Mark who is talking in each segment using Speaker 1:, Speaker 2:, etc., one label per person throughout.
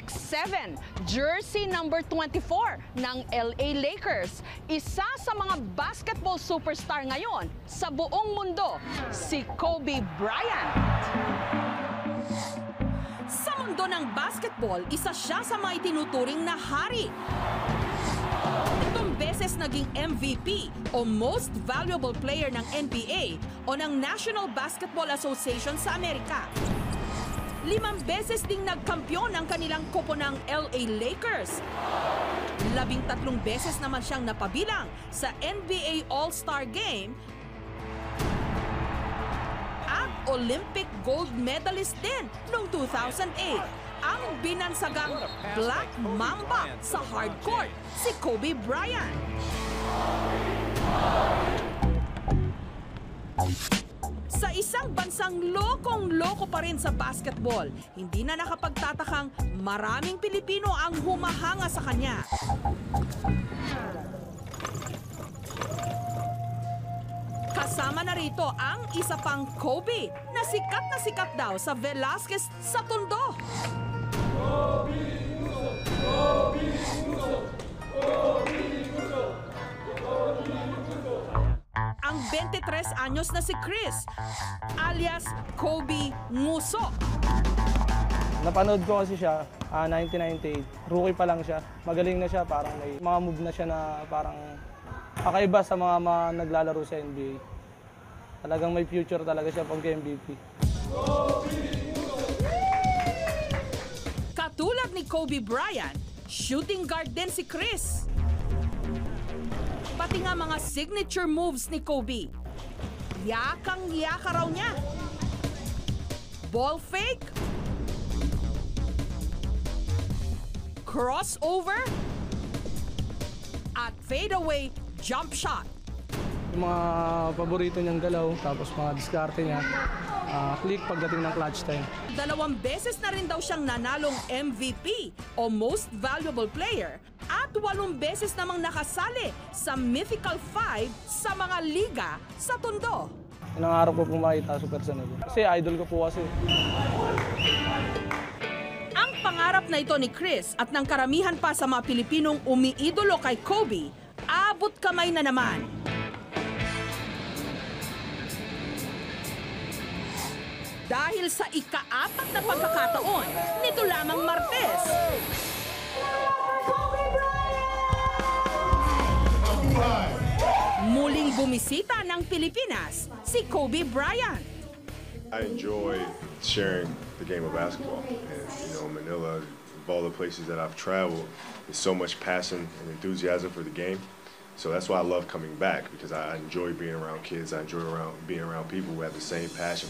Speaker 1: 6'7", jersey number 24 ng LA Lakers. Isa sa mga basketball superstar ngayon sa buong mundo, si Kobe Bryant. Sa mundo ng basketball, isa siya sa mga itinuturing na hari. Itong beses naging MVP o Most Valuable Player ng NBA o ng National Basketball Association sa Amerika. 5 beses ding nagkampiyon ang kanilang koponang LA Lakers. 13 beses naman siyang napabilang sa NBA All-Star Game at Olympic gold medalist din noong 2008. Ang binansagang Black Mamba sa hardcourt, si Kobe Bryant. Sa isang bansang lokong-loko pa rin sa basketball, hindi na nakapagtatakang maraming Pilipino ang humahanga sa kanya. Kasama na rito ang isa pang Kobe na sikat daw sa Velasquez sa Tondo. Ang 23 anyos na si Chris, alias Kobe Nguso.
Speaker 2: Napanood ko kasi siya, 1998. Rookie pa lang siya. Magaling na siya, parang may mga move na siya na parang kakaiba sa mga naglalaro sa NBA. Talagang may future talaga siya pagka-MVP.
Speaker 1: Katulad ni Kobe Bryant, shooting guard din si Chris. Pati nga mga signature moves ni Kobe. Yakang-yaka raw niya. Ball fake, crossover, at fadeaway jump shot.
Speaker 2: Yung mga paborito niyang galaw, tapos mga diskarte niya, click pagdating ng clutch time.
Speaker 1: 2 beses na rin daw siyang nanalong MVP o Most Valuable Player at 8 beses namang nakasali sa Mythical 5 sa mga liga sa Tondo.
Speaker 2: Nangarap ko po makita sa personal. Kasi idol ko po kasi.
Speaker 1: Ang pangarap na ito ni Chris at ng karamihan pa sa mga Pilipinong umiidolo kay Kobe, abot kamay na naman. Dahil sa ika-4 na pagkakataon, nito lamang Martes. Muling bumisita ng Pilipinas, si Kobe Bryant.
Speaker 3: I enjoy sharing the game of basketball. And, Manila, of all the places that I've traveled, there's so much passion and enthusiasm for the game. So that's why I love coming back, because I enjoy being around kids. I enjoy being around people who have the same passion.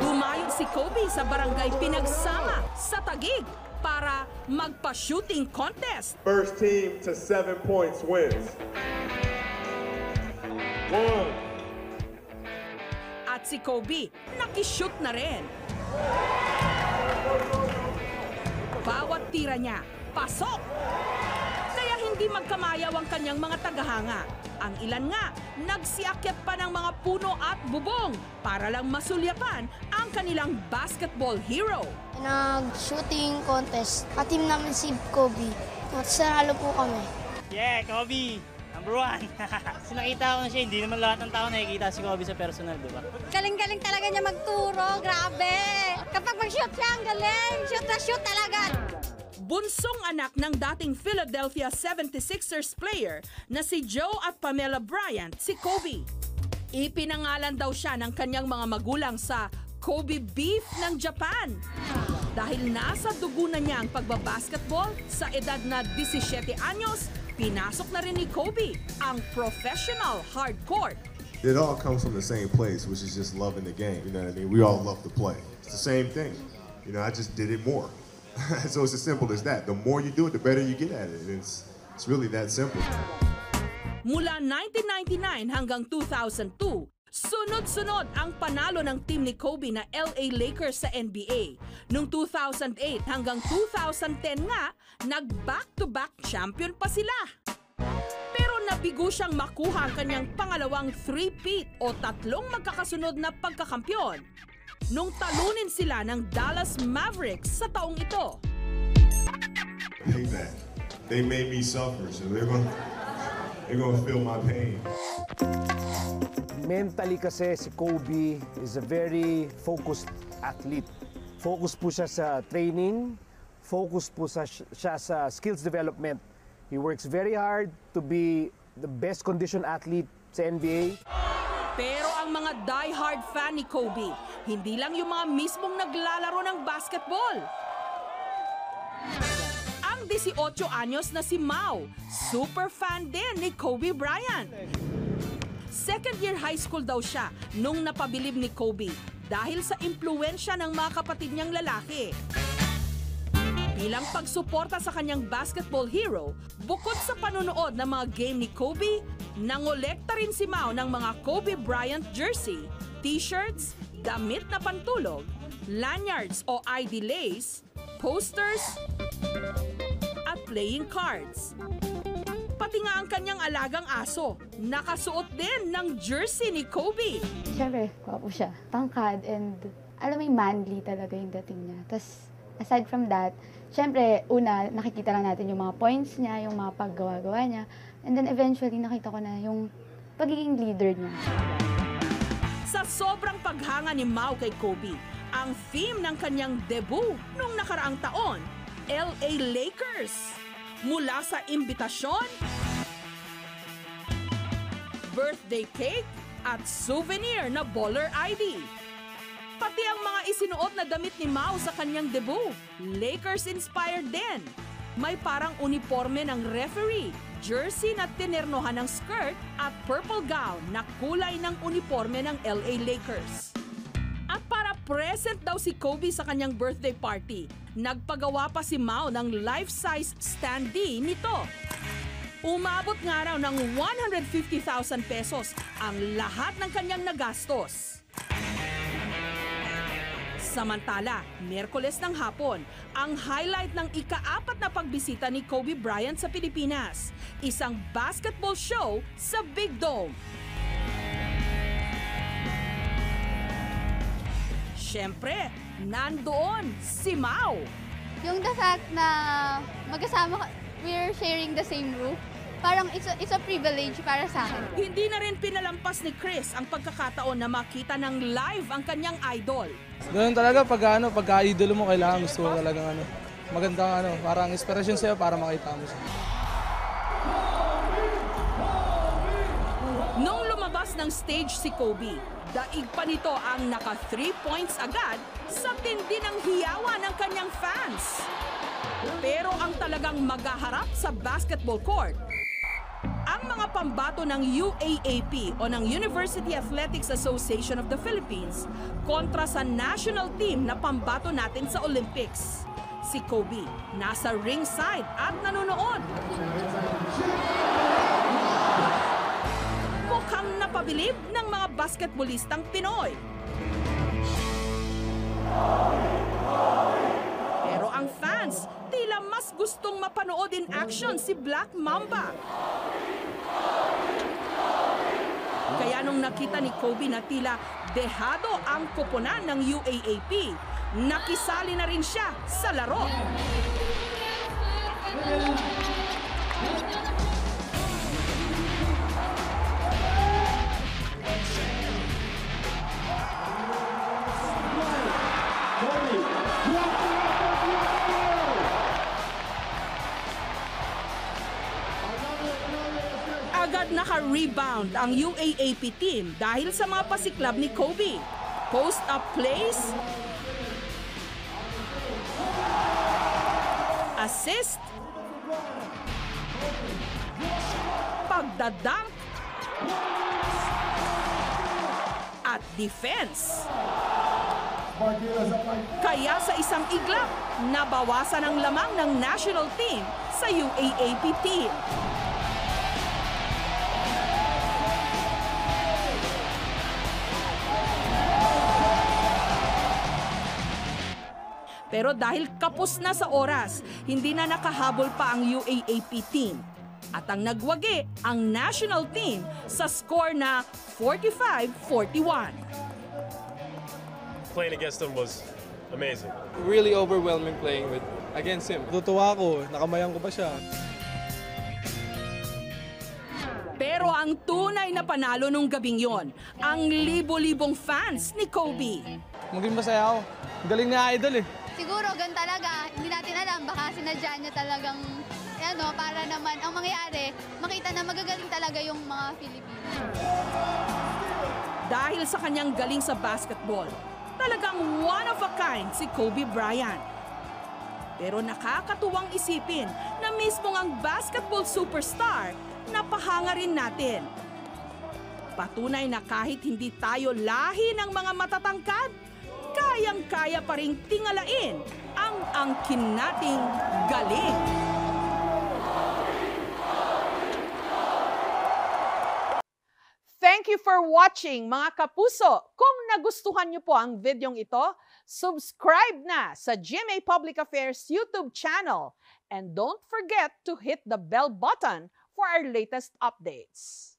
Speaker 1: Dumayo si Kobe sa barangay Pinagsama sa Taguig para magpa-shooting contest.
Speaker 4: First team to 7 points wins. 1.
Speaker 1: At si Kobe, nakishoot na rin. Bawat tira niya, pasok! Kaya hindi magkamayaw ang kanyang mga tagahanga. Ang ilan nga, nagsiakyat pa ng mga puno at bubong para lang masulyapan ang kanilang basketball hero.
Speaker 5: Nag-shooting contest. Ka-team namin si Kobe. At sanalo po kami.
Speaker 6: Yeah, Kobe! Number 1. Kasi nakita ko na siya, hindi naman lahat ng tao nakikita si Kobe sa personal, di ba?
Speaker 5: Galing-galing talaga niya magturo. Grabe! Kapag mag-shoot siya, ang galing. Shoot na shoot talaga.
Speaker 1: Bunsong anak ng dating Philadelphia 76ers player na si Joe at Pamela Bryant, si Kobe. Ipinangalan daw siya ng kanyang mga magulang sa Kobe Beef ng Japan. Dahil nasa dugo na niya ang pagbabasketball, sa edad na 17 anyos, pinasok na rin ni Kobe ang professional hardcourt.
Speaker 3: It all comes from the same place, which is just loving the game. You know what I mean? We all love to play. It's the same thing. I just did it more. So it's as simple as that. The more you do it, the better you get at it. It's really that simple.
Speaker 1: Mula 1999 hanggang 2002, sunod-sunod ang panalo ng team ni Kobe na LA Lakers sa NBA. Noong 2008 hanggang 2010 nga, nag-back-to-back champion pa sila. Pero nabigo siyang makuha ang kanyang pangalawang three-peat o 3 magkakasunod na pagkakampyon. nung talunin sila ng Dallas Mavericks sa taong ito.
Speaker 4: Payback. They made me suffer, so they're gonna feel my pain.
Speaker 7: Mentally kasi si Kobe is a very focused athlete. Focus po siya sa training, focus po siya sa skills development. He works very hard to be the best conditioned athlete sa NBA.
Speaker 1: Pero ang mga die-hard fan ni Kobe, hindi lang yung mga mismong naglalaro ng basketball. Ang 18 anyos na si Mau, super fan din ni Kobe Bryant. Second year high school daw siya nung napabilib ni Kobe dahil sa impluwensya ng mga kapatid niyang lalaki. Bilang pagsuporta sa kanyang basketball hero, bukod sa panunood ng mga game ni Kobe, nangolekta rin si Mau ng mga Kobe Bryant jersey, t-shirts, damit na pantulog, lanyards o ID lace, posters, at playing cards. Pati nga ang kanyang alagang aso, nakasuot din ng jersey ni Kobe.
Speaker 8: Siyempre, gwapo siya. Tangkad and alam mo yung manly talaga yung dating niya. Tapos, aside from that, siyempre, una, nakikita lang natin yung mga points niya, yung mga paggawa-gawa niya. And then eventually, nakita ko na yung pagiging leader niya.
Speaker 1: Sa sobrang paghanga ni Mau kay Kobe, ang theme ng kanyang debut nung nakaraang taon, LA Lakers. Mula sa imbitasyon, birthday cake at souvenir na baller ID. Pati ang mga isinuot na damit ni Mau sa kanyang debut, Lakers-inspired din. May parang uniforme ng referee, jersey na tinernohan ng skirt at purple gown na kulay ng uniforme ng LA Lakers. At para present daw si Kobe sa kanyang birthday party, nagpagawa pa si Mau ng life-size standee nito. Umabot nga raw ng 150,000 pesos ang lahat ng kanyang nagastos. Samantala, Miyerkules ng hapon, ang highlight ng ika-4 na pagbisita ni Kobe Bryant sa Pilipinas, isang basketball show sa Big Dome. Siyempre, nandoon si Mau.
Speaker 5: Yung the fact na magkasama, we're sharing the same roof, parang it's a privilege para sa akin.
Speaker 1: Hindi na rin pinalampas ni Chris ang pagkakataon na makita ng live ang kanyang idol.
Speaker 2: Ganun talaga pagka idol mo, kailangan gusto mo talagang magandang parang inspiration sa'yo para makita mo siya.
Speaker 1: Nung lumabas ng stage si Kobe, daig pa nito ang naka 3 points agad sa tindi ng hiyawa ng kanyang fans. Pero ang talagang maghaharap sa basketball court, ang mga pambato ng UAAP o ng University Athletics Association of the Philippines kontra sa national team na pambato natin sa Olympics. Si Kobe nasa ringside at nanonood. Mukhang napabilib ng mga basketballistang Pinoy. Pero ang fans, tila mas gustong mapanood in action si Black Mamba. Kaya nung nakita ni Kobe na tila dehado ang koponan ng UAAP, nakisali na rin siya sa laro. Agad naka-rebound ang UAAP team dahil sa mga pasiklab ni Kobe. Post-up plays, assist, pagdadunk, at defense. Kaya sa isang iglap, nabawasan ang lamang ng national team sa UAAP team. Pero dahil kapos na sa oras, hindi na nakahabol pa ang UAAP team. At ang nagwagi ang national team sa score na 45-41.
Speaker 9: playing against him was amazing.
Speaker 10: Really overwhelming playing against him.
Speaker 2: Tutuwa ako, nakamayan ko pa siya.
Speaker 1: Pero ang tunay na panalo nung gabing yon, ang libo-libong fans ni Kobe.
Speaker 2: Maging masaya ako. Galing ni Idol eh.
Speaker 5: Siguro gan talaga, hindi natin alam, baka sinadya niya talagang para naman ang mangyayari, makita na magagaling talaga yung mga Filipino.
Speaker 1: Dahil sa kanyang galing sa basketball, talagang one of a kind si Kobe Bryant. Pero nakakatuwang isipin na mismo ang basketball superstar napahanga rin natin. Patunay na kahit hindi tayo lahi ng mga matatangkad, kayang-kaya pa ring tingalain ang angkin nating galing. Thank you for watching, mga kapuso. Kung nagustuhan niyo po ang videong ito, subscribe na sa GMA Public Affairs YouTube channel. And don't forget to hit the bell button for our latest updates.